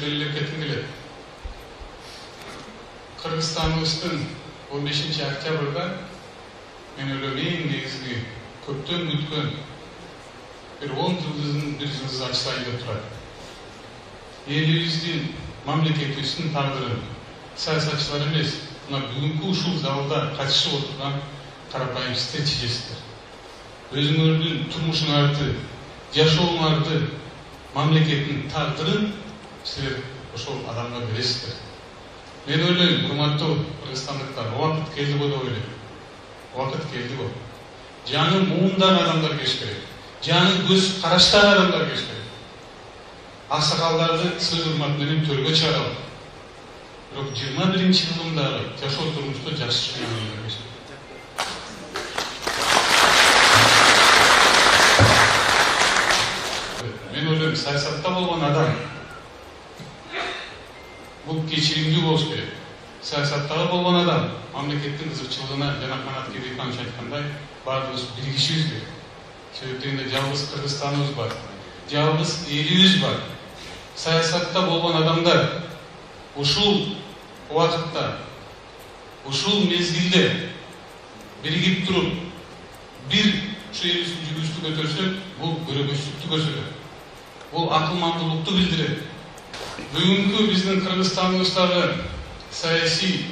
belirlep ketin keledi. Kırgızstanımыздın 15 oktyabrda men öyle eң негизги көптөн күткөн bir 10 жылдын bir жылдыз açılайын деп турат. Элибиздин мамлекетибиздин тагдырын саясатчылар эмес, мына бүгүнкү ушул залда катышып отурган карапайым сиздер чечесиздер. Өзүңөрдүн турмушуңарды, жашооңарды, мамлекеттин тагдырын силер ошол адамга бересиздер. Мен ойлойм, урматтуу кыргызстандыктар, убакыт келди го деп ойлойм. Убакыт келди го. Жаңы муундан адамдар келиш керек. Жаңы көз караштан адамдар келиш керек. Аксакалдарды сөз урмат менен төргө чыгаралым. Бирок 21-жылдагы жашоо турмушта жакшы жүргөн адамдар келиш керек. Мен ойлойм, саясатта болгон адам бул кечиримдүү болуш керек. Саясаттагы болгон адам мамлекеттин кызыкчылыгына жана Канат Кебейханович айткандай баардыгыбыз биригишибиз керек. Себептен жалгыз Кыргызстаныбыз бар, жалгыз элибиз бар. Саясатта болгон адамдар ушул убакытта, ушул мезгилде биригип туруп, бир ушу элибиздин жүгүбүздү көтөрсөк, бул көрөгөчтүктү көрсөтөт. Бул акылмандуулукту билдирет. Бүгүнкү биздин Кыргызстаныбыздагы саясий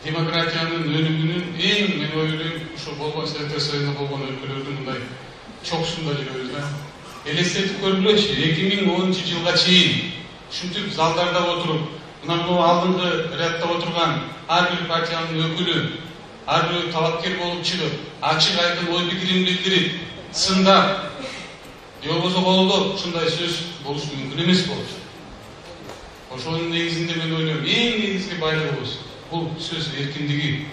демократиянын өнүгүүнүн эң мен ойлойм, ушу болгон Советтер Союзунда болгон өлкөлөрдүн мындай чокусунда жүрөбүз да. Элестетип көргүлөчү, 2010-жылга чейин ушинтип залдарда отуруп, мына алдыңкы рядда отурган ар бир партиянын өкүлү, ар бирөө талапкер болуп чыгып, ачык айкын ой пикирин билдирип, сындап, же болбосо колдоп, ушундай сөз болуш мүмкүн эмес болчу. Ошонун негизинде мен ойлойм, эң негизги байлыгыбыз бул сөз эркиндиги.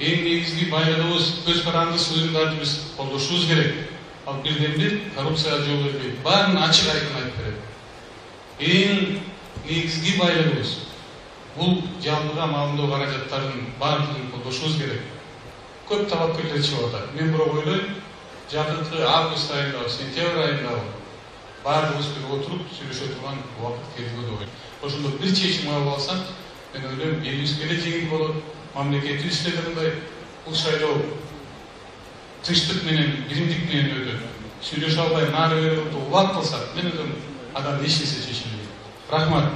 Эң негизги байлыгыбыз көз каранды уюмдарды биз колдошубуз керек. Ал бирден бир коррупцияга жол бербей, баарын ачык айкын айтып берет. Эң негизги байлыгыбыз бул жалпыга маалымдоо каражаттарынын баардыгын колдошубуз керек. Көп талапкерлер чыгып атат. Мен бирок ойлойм, жакынкы август айында, сентябрь айында баардыгыбыз бир отуруп сүйлөшө турган убакыт келди деп ойлойм. Ошондо бир чечим алып алсак, мен ойлойм, элибизге да жеңил болот, мамлекетибизде да мындай бул шайлоо тынчтык менен, биримдик менен өтөт. Сүйлөшө албай нары бери убак кылсак, мен ойлойм, адам эч нерсе чечилбейт. Рахмат.